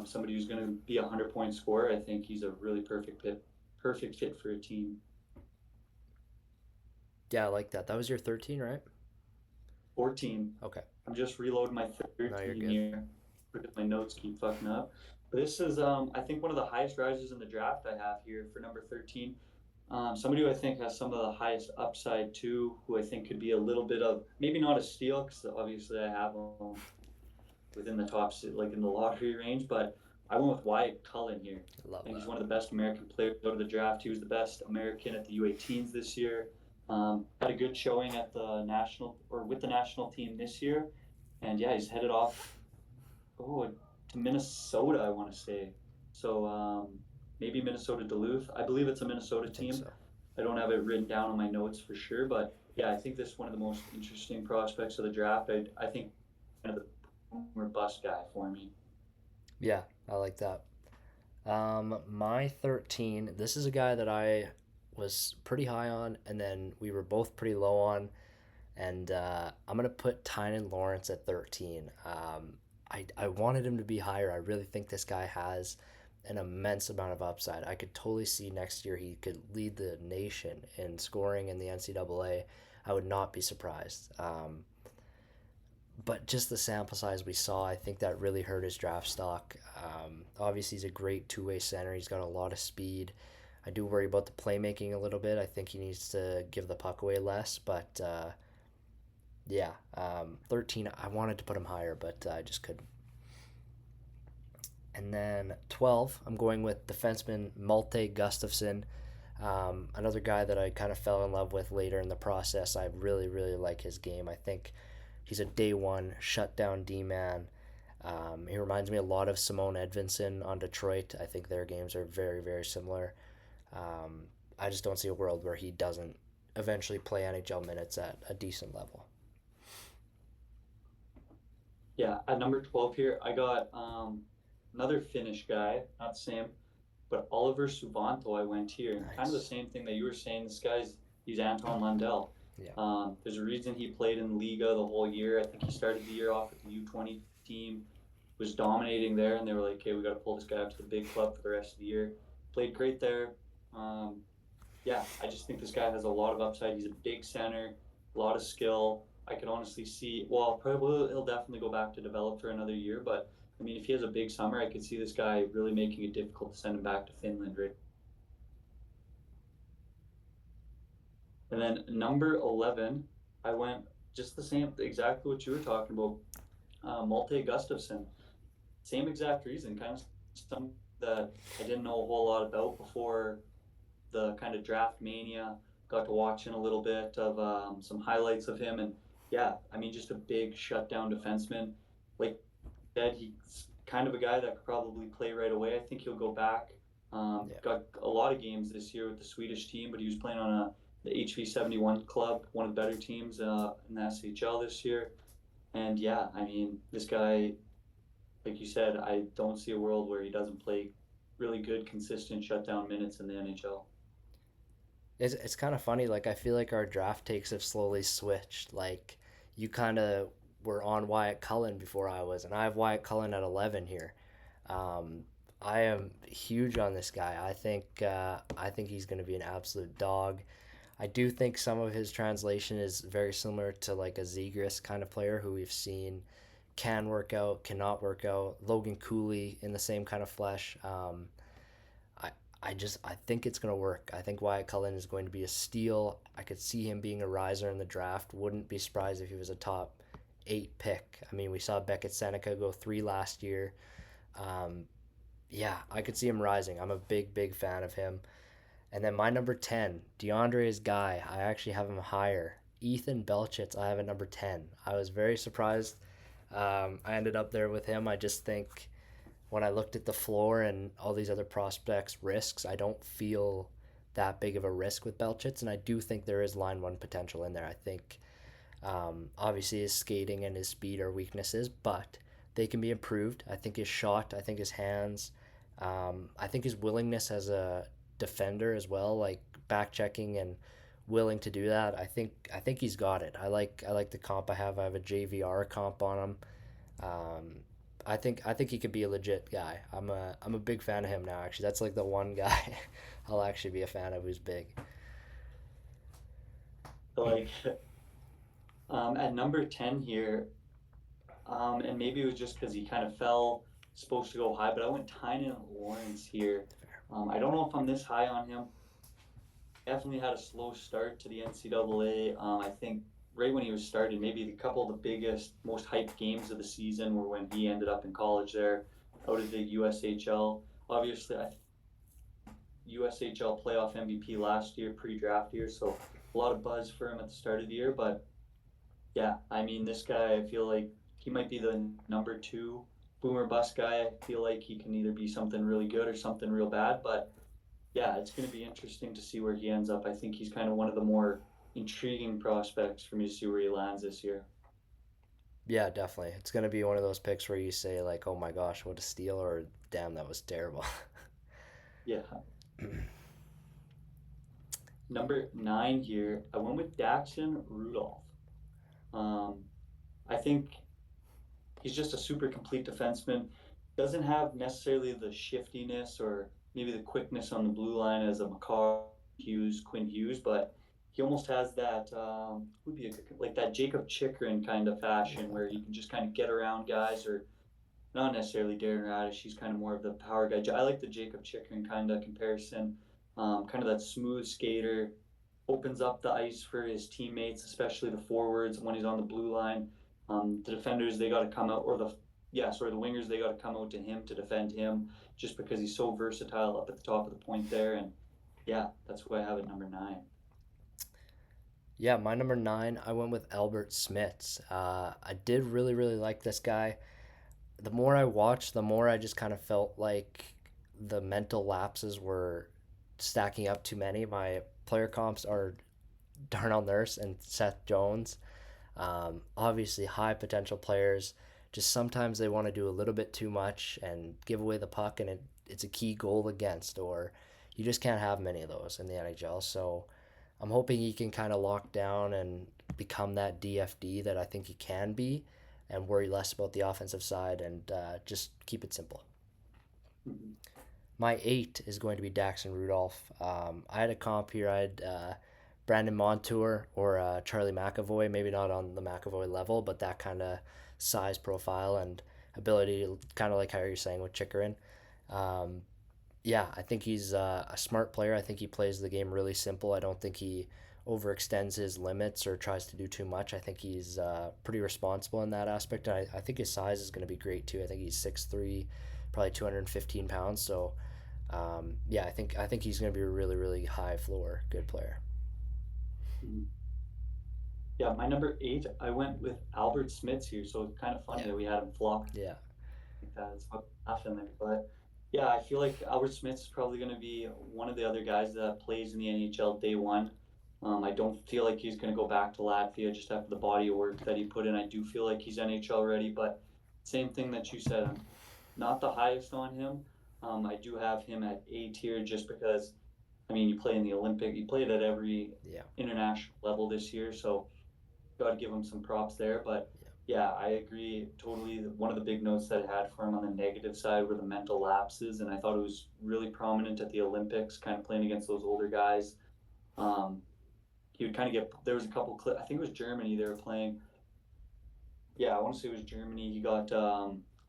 somebody who's going to be a 100-point scorer, I think he's a really perfect fit for a team. Yeah, I like that. That was your 13, right? 14. Okay. I'm just reloading my No, you're 13 good. here because my notes keep fucking up. But this is, I think, one of the highest rises in the draft I have here for number 13. Somebody who I think has some of the highest upside too, who I think could be a little bit of maybe not a steal because obviously I have him within the top, like in the lottery range, but I went with Wyatt Cullen here. I love I think he's that. one of the best American players out of the draft. He was the best American at the U18s this year. Had a good showing at the national or with the national team this year, and yeah, he's headed off to Minnesota, I want to say. So maybe Minnesota Duluth. I believe it's a Minnesota I think team. so. I don't have it written down on my notes for sure, but yeah, I think this is one of the most interesting prospects of the draft. I think kind of the more bust guy for me. Yeah, I like that. My 13, this is a guy that I was pretty high on, and then we were both pretty low on. And I'm going to put Tynan Lawrence at 13. I wanted him to be higher. I really think this guy has an immense amount of upside. I could totally see next year he could lead the nation in scoring in the NCAA. I would not be surprised. But just the sample size we saw, I think that really hurt his draft stock. Obviously, he's a great two-way center. He's got a lot of speed. I do worry about the playmaking a little bit. I think he needs to give the puck away less. But yeah, 13, I wanted to put him higher, but I just couldn't. And then 12, I'm going with defenseman Malte Gustafsson. Another guy that I kind of fell in love with later in the process. I really, really like his game. I think he's a day one shutdown D man. He reminds me a lot of Simone Edvinson on Detroit. I think their games are very, very similar. I just don't see a world where he doesn't eventually play NHL minutes at a decent level. Yeah, at number 12 here, I got another Finnish guy, not the same, but Oliver Suvanto. I went here, and kind of the Nice. same thing that you were saying. He's Anton Lundell. Yeah. There's a reason he played in Liga the whole year. I think he started the year off with the U20 team, was dominating there, and they were like, "Okay, we got to pull this guy up to the big club for the rest of the year." Played great there. Um, yeah, I just think this guy has a lot of upside. He's a big center, a lot of skill. I could honestly see. Well, probably he'll definitely go back to develop for another year, but I mean, if he has a big summer, I could see this guy really making it difficult to send him back to Finland, right? And then number 11, I went just the same, exactly what you were talking about. Malte Gustafsson, same exact reason, kind of some that I didn't know a whole lot about before the kind of draft mania. Got to watching a little bit of some highlights of him, and yeah, I mean, just a big shutdown defenseman. Like said, he's kind of a guy that could probably play right away. I think he'll go back. Yeah. Got a lot of games this year with the Swedish team, but he was playing on the HV71 club, one of the better teams in the SHL this year. And yeah, I mean, this guy, like you said, I don't see a world where he doesn't play really good, consistent shutdown minutes in the NHL. It's kind of funny. Like, I feel like our draft takes have slowly switched. Like, you kind of were on Wyatt Cullen before I was, and I have Wyatt Cullen at 11 here. Um, I am huge on this guy. I think he's going to be an absolute dog. I do think some of his translation is very similar to like a Zegras kind of player who we've seen can work out, cannot work out. Logan Cooley in the same kind of flesh. I think it's gonna work. I think Wyatt Cullen is going to be a steal. I could see him being a riser in the draft. Wouldn't be surprised if he was a top 8 pick. I mean, we saw Beckett Seneca go 3 last year. Um, yeah, I could see him rising. I'm a big fan of him. And then my number 10, DeAndre's guy. I actually have him higher. Ethan Belchitz, I have at number 10. I was very surprised. I ended up there with him. I just think when I looked at the floor and all these other prospects' risks, I don't feel that big of a risk with Belchitz, and I do think there is line one potential in there. I think obviously his skating and his speed are weaknesses, but they can be improved. I think his shot, I think his hands, I think his willingness as a defender as well, like back checking and willing to do that. I think he's got it. I like the comp I have. I have a JVR comp on him. Um, I think he could be a legit guy. I'm a big fan of him now. Actually, that's like the one guy I'll actually be a fan of who's big. So, like, at number 10 here, and maybe it was just because he kind of fell, supposed to go high, but I went Tynan Lawrence here. I don't know if I'm this high on him. Definitely had a slow start to the NCAA. I think right when he was started, maybe a couple of the biggest, most hyped games of the season were when he ended up in college there, out of the USHL. Obviously, USHL playoff MVP last year, pre-draft year, so a lot of buzz for him at the start of the year. But yeah, I mean, this guy, I feel like he might be the number two boomer bust guy. I feel like he can either be something really good or something real bad. But yeah, it's going to be interesting to see where he ends up. I think he's kind of one of the more intriguing prospects for me to see where he lands this year. Yeah, definitely. It's gonna be one of those picks where you say like, "Oh my gosh, what a steal!" or "Damn, that was terrible." Yeah. Number 9 here, I went with Daxon Rudolph. Um, I think he's just a super complete defenseman. Doesn't have necessarily the shiftiness or maybe the quickness on the blue line as a McCarr Hughes, Quinn Hughes, but he almost has that would be a good, like that Jacob Chikrin kind of fashion where he can just kind of get around guys, or not necessarily Darren Radish. He's kind of more of the power guy. I like the Jacob Chikrin kind of comparison. Kind of that smooth skater, opens up the ice for his teammates, especially the forwards when he's on the blue line. The defenders they got to come out, or the wingers they got to come out to him to defend him, just because he's so versatile up at the top of the point there. And yeah, that's who I have at number 9. Yeah, my number 9, I went with Albert Smits. I did really like this guy. The more I watched, the more I just kind of felt like the mental lapses were stacking up too many. My player comps are Darnell Nurse and Seth Jones. Obviously, high potential players. Just sometimes they want to do a little bit too much and give away the puck, and it's a key goal against, or you just can't have many of those in the NHL. So I'm hoping he can kind of lock down and become that DFD that I think he can be, and worry less about the offensive side and just keep it simple. Mm-hmm. My 8 is going to be Daxon Rudolph. I had a comp here. I had Brandon Montour or Charlie McAvoy, maybe not on the McAvoy level, but that kind of size profile and ability, kind of like how you're saying with Chikrin. Um, yeah, I think he's a smart player. I think he plays the game really simple. I don't think he overextends his limits or tries to do too much. I think he's pretty responsible in that aspect. And I think his size is going to be great too. I think he's 6'3", probably 215 pounds. So yeah, I think he's going to be a really high floor good player. Mm-hmm. Yeah, my number 8, I went with Albert Smits here, so it's kind of funny Yeah, that we had him flop yeah, like that. It's laughing there, but yeah, I feel like Albert Smith is probably going to be one of the other guys that plays in the NHL day one. I don't feel like he's going to go back to Latvia just after the body of work that he put in. I do feel like he's NHL ready, but same thing that you said. I'm not the highest on him. I do have him at A tier just because, I mean, you play in the Olympic, you played at every yeah, international level this year, so got to give him some props there. But yeah. yeah, I agree totally. One of the big notes that I had for him on the negative side were the mental lapses, and I thought it was really prominent at the Olympics, kind of playing against those older guys. Um, he would kind of get. There was a couple clip. I think it was Germany. They were playing. Yeah, I want to say it was Germany. He got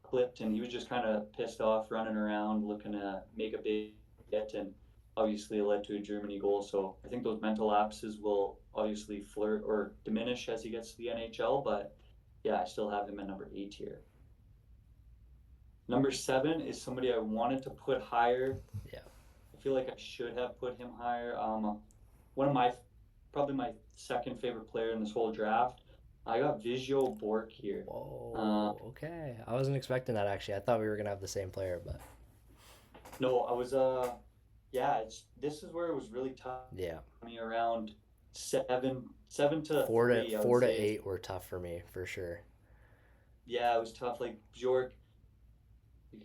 clipped, and he was just kind of pissed off, running around, looking to make a big hit, and obviously it led to a Germany goal. So I think those mental lapses will obviously flirt or diminish as he gets to the NHL. But yeah, I still have him at number 8 here. Number 7 is somebody I wanted to put higher. Yeah. I feel like I should have put him higher. One of my probably my second favorite player in this whole draft. I got Visual Bork here. Uh, Whoa. Okay. I wasn't expecting that actually. I thought we were gonna have the same player, but no, I was yeah. This is where it was really tough yeah, for me around seven to four to three. I would four to say eight were tough for me for sure. yeah, it was tough. Like Bjork,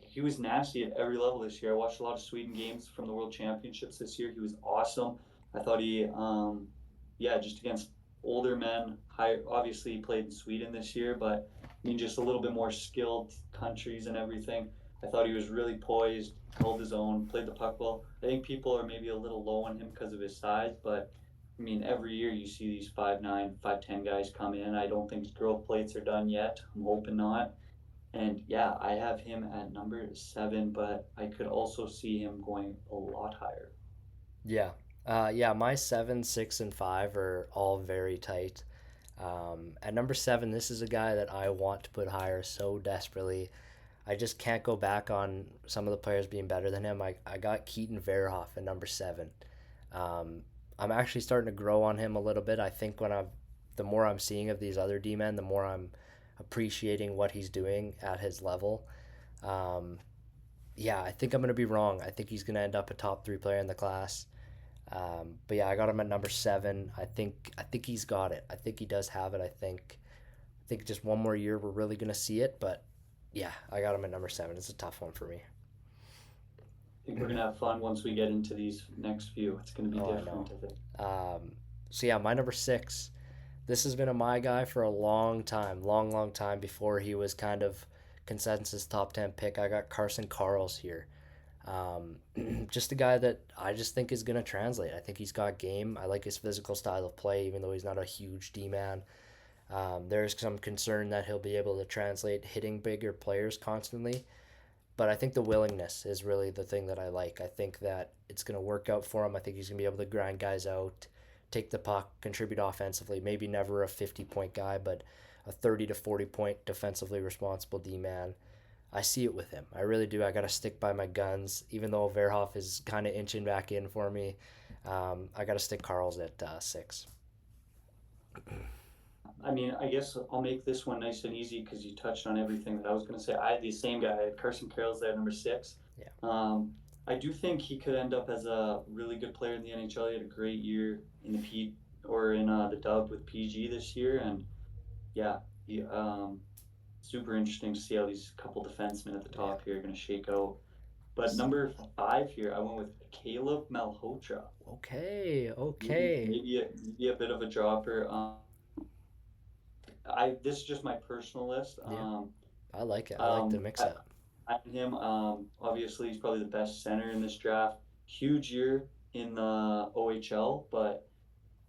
he was nasty at every level this year. I watched a lot of Sweden games from the World Championships this year. He was awesome. I thought yeah, just against older men. High, obviously, he played in Sweden this year, but I mean, just a little bit more skilled countries and everything. I thought he was really poised, held his own, played the puck well. I think people are maybe a little low on him because of his size, but I mean, every year you see these 5'9", 5'10" guys come in. I don't think his growth plates are done yet. I'm hoping not. And yeah, I have him at number 7, but I could also see him going a lot higher. Yeah. Yeah, my 7, 6, and 5 are all very tight. At number 7, this is a guy that I want to put higher so desperately. I just can't go back on some of the players being better than him. I got Keaton Verhoff at number 7. Um, I'm actually starting to grow on him a little bit. I think the more I'm seeing of these other D men, the more I'm appreciating what he's doing at his level. Um, yeah, I think I'm going to be wrong. I think he's going to end up a top 3 player in the class. But yeah, I got him at number 7. I think he's got it. I think he does have it. I think just one more year we're really gonna see it. But yeah, I got him at number 7. It's a tough one for me. I think we're gonna have fun once we get into these next few. It's gonna be Oh, I know. different, I think. So yeah, my number 6. This has been a my guy for a long time, long time before he was kind of consensus top 10 pick. I got Carson Carls here. Um, just a guy that I just think is going to translate. I think he's got game. I like his physical style of play, even though he's not a huge D man. There's some concern that he'll be able to translate hitting bigger players constantly. But I think the willingness is really the thing that I like. I think that it's going to work out for him. I think he's going to be able to grind guys out, take the puck, contribute offensively. Maybe never a 50-point guy, but a 30 to 40-point defensively responsible D man. I see it with him. I really do. I got to stick by my guns, even though Verhoff is kind of inching back in for me. I got to stick Carl's at 6. I mean, I guess I'll make this one nice and easy because you touched on everything that I was gonna say. I had the same guy, I had Carson Carroll's there, number 6. Yeah. I do think he could end up as a really good player in the NHL. He had a great year in the P or in the Dub with PG this year, and yeah, he super interesting to see how these couple defensemen at the Yeah. top here are going to shake out. But number 5 here, I went with Caleb Malhotra. Okay. Maybe Okay. maybe a bit of a dropper. I this is just my personal list. Yeah. I like it. I like the mix up. I him. Obviously, he's probably the best center in this draft. Huge year in the OHL, but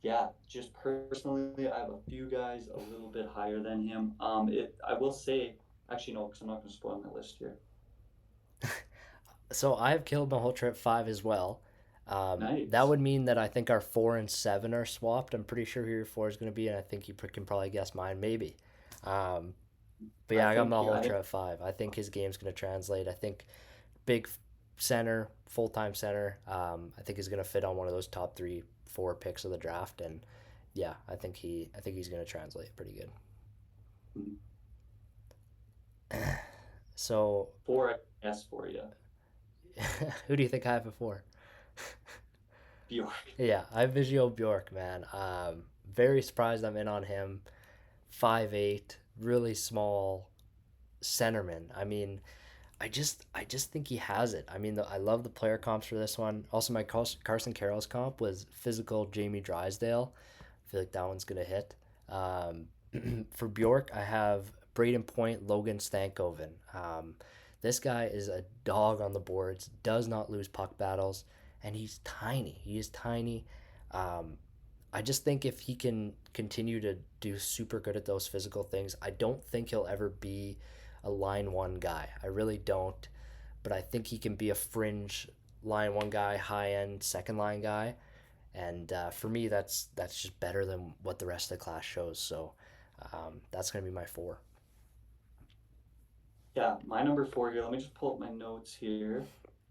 yeah, just personally, I have a few guys a little bit higher than him. I will say, actually no, because I'm not going to spoil my list here. So I have killed Malhotra at 5 as well. That Nice. would mean that I think our 4 and 7 are swapped. I'm pretty sure who your 4 is going to be, and I think you can probably guess mine, maybe. Um, but yeah, I got I think Malhotra at 5. I think his game's going to translate. I think big center, full time center. I think he's going to fit on one of those top 3, 4 picks of the draft, and yeah, I think he's going to translate pretty good. So, 4 S for you, who do you think I have at 4? Bjork. Yeah, I have Visual Bjork, man. Very surprised I'm in on him. 5'8", really small centerman. I mean, I just think he has it. I mean, I love the player comps for this one. Also, my Carson Carroll's comp was physical Jamie Drysdale. I feel like that one's gonna hit. Um, for Bjork, I have Braden Point, Logan Stankoven. This guy is a dog on the boards. Does not lose puck battles, and he's tiny. He is tiny. Um, I just think if he can continue to do super good at those physical things, I don't think he'll ever be a line one guy. I really don't. But I think he can be a fringe line one guy, high end second line guy, and for me, that's just better than what the rest of the class shows. So that's gonna be my four. Yeah, my number four here. Let me just pull up my notes here.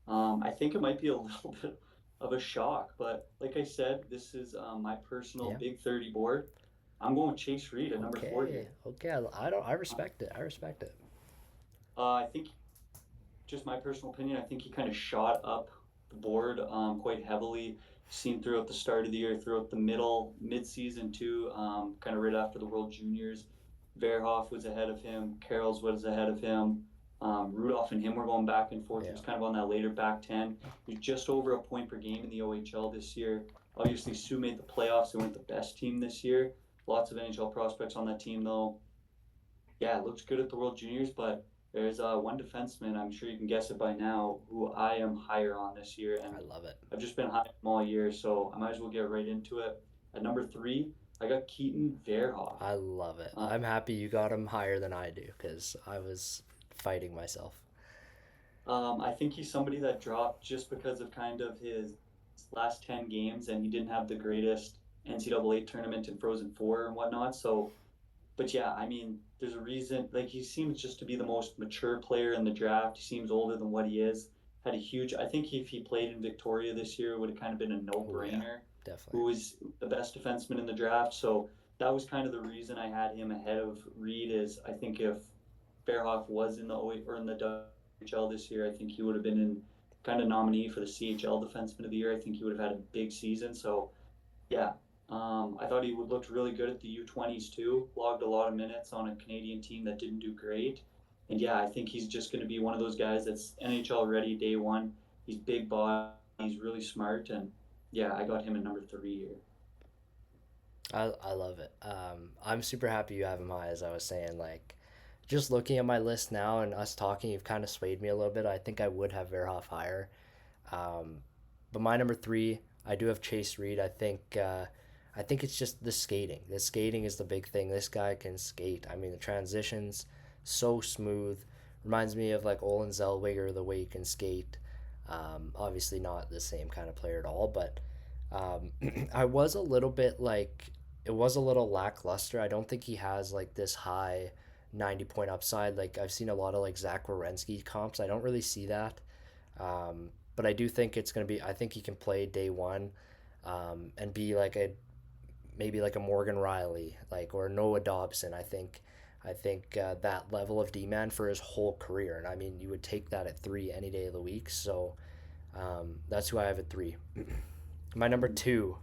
I think it might be a little bit of a shock, but like I said, this is my personal Yeah. Big 30 board. I'm going with Chase Reed at number four Okay. here. Okay. I don't. I Uh, respect it. I respect it. I think, just my personal opinion, I think he kind of shot up the board quite heavily. Seen throughout the start of the year, throughout the mid-season too, kind of right after the World Juniors. Verhoff was ahead of him. Carroll's was ahead of him. Rudolph and him were going back and forth. He Yeah. was kind of on that later back 10. He was just over a point per game in the OHL this year. Obviously, Sioux made the playoffs. They weren't the best team this year. Lots of NHL prospects on that team, though. Yeah, it looks good at the World Juniors, but there's one defenseman, I'm sure you can guess it by now, who I am higher on this year, I and love it. I've just been high on him all year, so I might as well get right into it. At number three, I got Keaton Verhoff. I love it. Uh, I'm happy you got him higher than I do because I was fighting myself. I think he's somebody that dropped just because of kind of his last 10 games, and he didn't have the greatest NCAA tournament in Frozen Four and whatnot. So, but yeah, I mean, there's a reason. Like, he seems just to be the most mature player in the draft. He seems older than what he is. Had a huge. I think if he played in Victoria this year, it would have kind of been a Oh yeah, no-brainer. definitely. Who was the best defenseman in the draft? So that was kind of the reason I had him ahead of Reed. Is I think if Fairhoff was in the or in the WHL this year, I think he would have been in kind of nominee for the CHL Defenseman of the Year. I think he would have had a big season. So yeah, I thought he would looked really good at the U20s too. Logged a lot of minutes on a Canadian team that didn't do great. And yeah, I think he's just going to be one of those guys that's NHL ready day one. He's big body. He's really smart, and yeah, I got him at number three here. I love it. I'm super happy you have him high. As I was saying, like just looking at my list now and us talking, you've kind of swayed me a little bit. I think I would have Verhoff higher. Um, but my number three, I do have Chase Reed. I think it's just the skating. The skating is the big thing. This guy can skate. I mean, the transitions so smooth. Reminds me of like Olin Zellweger the way he can skate. Obviously not the same kind of player at all, but I was a little bit like it was a little lackluster. I don't think he has like this high 90-point upside. Like I've seen a lot of like Zach Wierenski comps. I don't really see that. But I do think it's going to be, I think he can play day one and be like a, maybe like a Morgan Riley, like, or Noah Dobson. I think that level of demand for his whole career. And I mean, you would take that at three any day of the week. So that's who I have at three. My number two,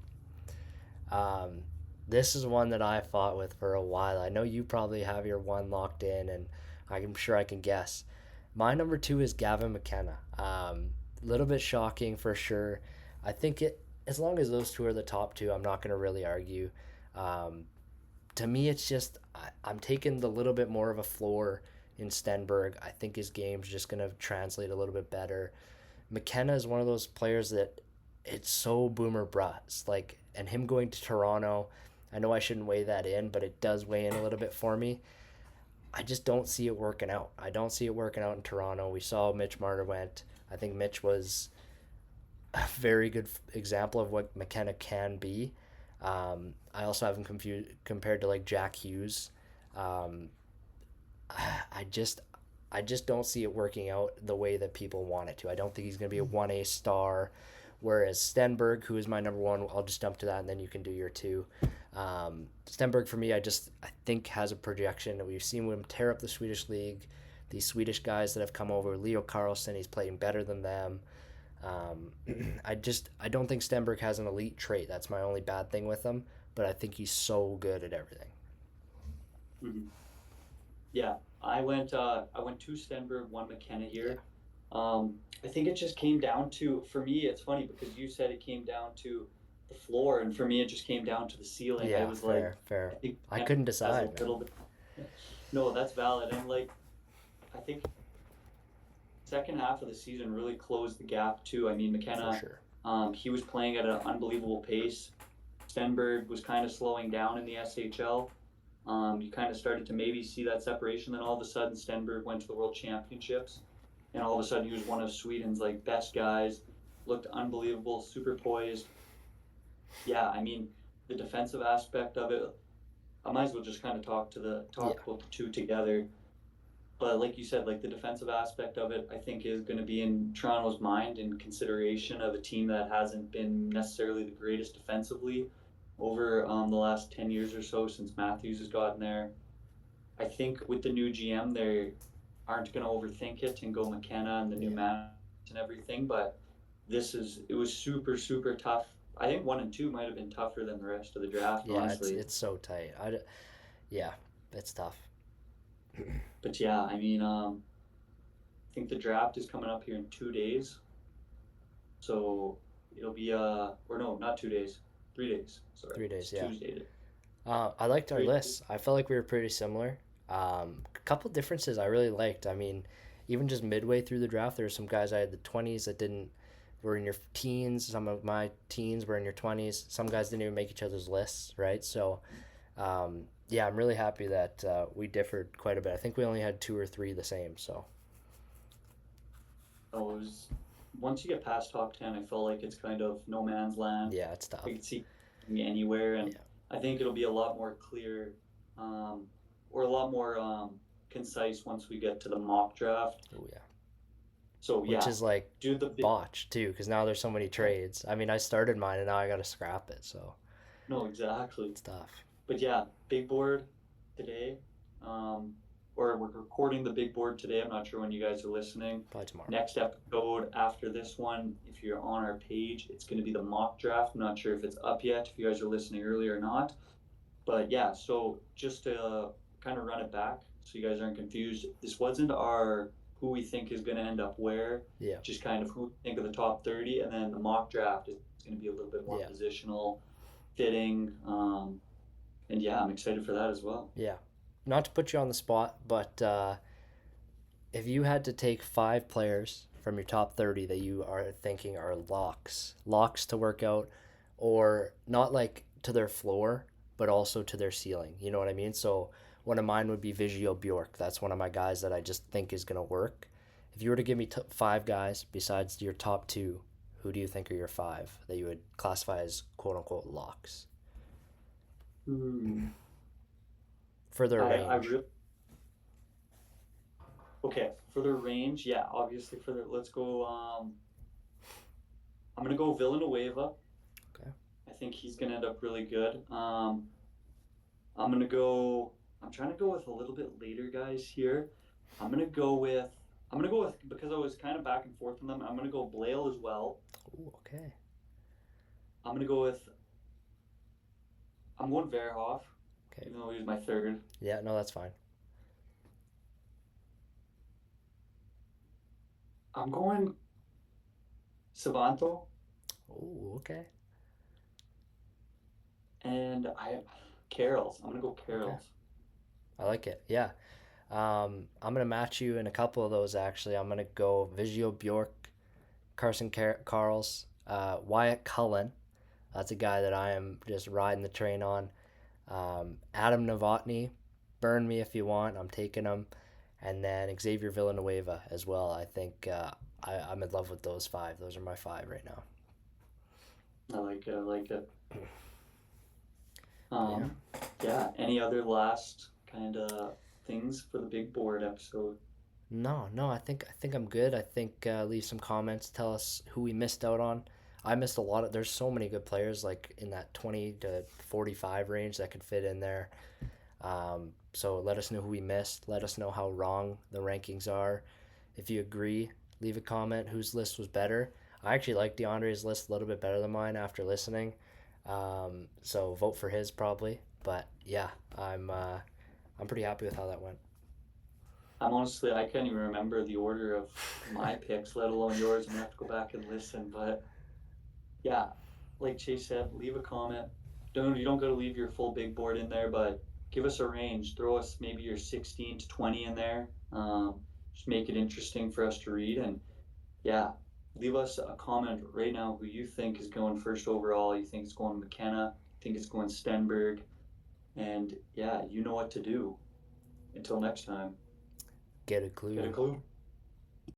um, this is one that I fought with for a while. I know you probably have your one locked in, and I'm sure I can guess. My number two is Gavin McKenna. A little bit shocking for sure. I think it, as long as those two are the top two, I'm not going to really argue. Um, to me, it's just I'm taking the little bit more of a floor in Stenberg. I think his game's just going to translate a little bit better. McKenna is one of those players that it's so boomer bust. Like, and him going to Toronto, I know I shouldn't weigh that in, but it does weigh in a little bit for me. I just don't see it working out. I don't see it working out in Toronto. We saw Mitch Marner went. I think Mitch was a very good example of what McKenna can be. I also have him compared to like Jack Hughes. Um, I just I just don't see it working out the way that people want it to. I don't think he's going to be a 1A star. Whereas Stenberg, who is my number one, I'll just jump to that and then you can do your two. Stenberg, for me, I think has a projection. We've seen him tear up the Swedish league. These Swedish guys that have come over, Leo Carlson, he's playing better than them. Um, I don't think Stenberg has an elite trait. That's my only bad thing with him. But I think he's so good at everything. Mm-hmm. Yeah, I went two Stenberg, one McKenna Yeah, here. I think it just came down to, for me, it's funny because you said it came down to the floor, and for me, it just came down to the ceiling. I yeah, was like, fair, fair. I think I McKenna couldn't has a decide, man, little bit. No, that's valid. And like, I think second half of the season really closed the gap too. I mean, for McKenna, sure. he was playing at an unbelievable pace. Stenberg was kind of slowing down in the SHL. You kind of started to maybe see that separation. Then all of a sudden, Stenberg went to the World Championships, and all of a sudden, he was one of Sweden's like best guys. looked unbelievable, super poised. Yeah, I mean, the defensive aspect of it, I might as well just kind of Yeah, talk about the two together. But like you said, like the defensive aspect of it, I think is going to be in Toronto's mind in consideration of a team that hasn't been necessarily the greatest defensively over the last 10 years or so since Matthews has gotten there. I think with the new GM, they aren't going to overthink it and go McKenna and the new yeah, man and everything. But it was super, super tough. I think 1 and 2 might have been tougher than the rest of the draft, yeah. It's honestly. it's so tight. Yeah, it's tough. But yeah, I mean, I think the draft is coming up here in 2 days. So it'll be or no, not 2 days, 3 days. Sorry, 3 days. it's Yeah. Tuesday. I liked our 3 days. lists. I felt like we were pretty similar. A couple differences I really liked. I mean, even just midway through the draft, there were some guys I had the 20s that didn't were in your teens. Some of my teens were in your 20s. Some guys didn't even make each other's lists, right? So, yeah, I'm really happy that we differed quite a bit. I think we only had two or three the same. So, So it was once you get past top 10, I feel like it's kind of no man's land. yeah, it's I tough. could see anywhere, and Yeah. I think it'll be a lot more clear, um, or a lot more concise once we get to the mock draft. Oh, yeah. So Which yeah, is like do the big. botch too, because now there's so many trades. I mean, I started mine and now I got to scrap it. So, No, exactly. it's tough. But yeah, big board today. Um, or we're recording the big board today. I'm not sure when you guys are listening. Probably tomorrow. Next episode after this one, if you're on our page, it's going to be the mock draft. I'm not sure if it's up yet, if you guys are listening early or not. But yeah, so just to kind of run it back so you guys aren't confused, this wasn't our who we think is going to end up where, Yeah. just kind of who we think of the top 30. And then the mock draft is going to be a little bit more Yeah. positional, fitting. And yeah, I'm excited for that as well. Yeah. Not to put you on the spot, but if you had to take five players from your top 30 that you are thinking are locks to work out, or not like to their floor, but also to their ceiling. You know what I mean? So one of mine would be Vigio Bjork. That's one of my guys that I just think is going to work. If you were to give me five guys besides your top two, who do you think are your five that you would classify as quote unquote locks Hmm. for their I range? really okay for the range. Yeah, obviously for the let's go. I'm gonna go Villanueva. Okay. I think he's gonna end up really good. I'm gonna go. I'm trying to go with a little bit later guys here. I'm gonna go with. I'm gonna go with because I was kind of back and forth on them. I'm gonna go Blale as well. Ooh, okay. I'm gonna go with. I'm going Verhoff, Okay. even though he was my third. Yeah, no, that's fine. I'm going Savanto, Ooh, okay. and I Carroll's. I'm gonna go Okay. Carroll's. I like it. Yeah. I'm gonna match you in a couple of those actually. I'm gonna go Vigio Bjork, Carl's, Wyatt Cullen. That's a guy that I am just riding the train on. Adam Novotny, burn me if you want. I'm taking him, and then Xavier Villanueva as well. I think I'm in love with those five. Those are my five right now. I like it. I like it. But yeah, Um, yeah. Any other last kind of things for the big board episode? no. I think I'm good. I think leave some comments. Tell us who we missed out on. I missed a lot of. There's so many good players like in that 20 to 45 range that could fit in there. So let us know who we missed. Let us know how wrong the rankings are. If you agree, leave a comment whose list was better. I actually like DeAndre's list a little bit better than mine after listening. So vote for his probably. But yeah, I'm pretty happy with how that went. I'm honestly, I can't even remember the order of my picks, let alone yours. I'm gonna have to go back and listen. But yeah, like Chase said, leave a comment. You don't gotta leave your full big board in there, but give us a range. Throw us maybe your 16 to 20 in there. Just make it interesting for us to read. And yeah, leave us a comment right now who you think is going first overall. You think it's going McKenna. Think it's going Stenberg. And yeah, you know what to do. Until next time, Get a get a clue. clue.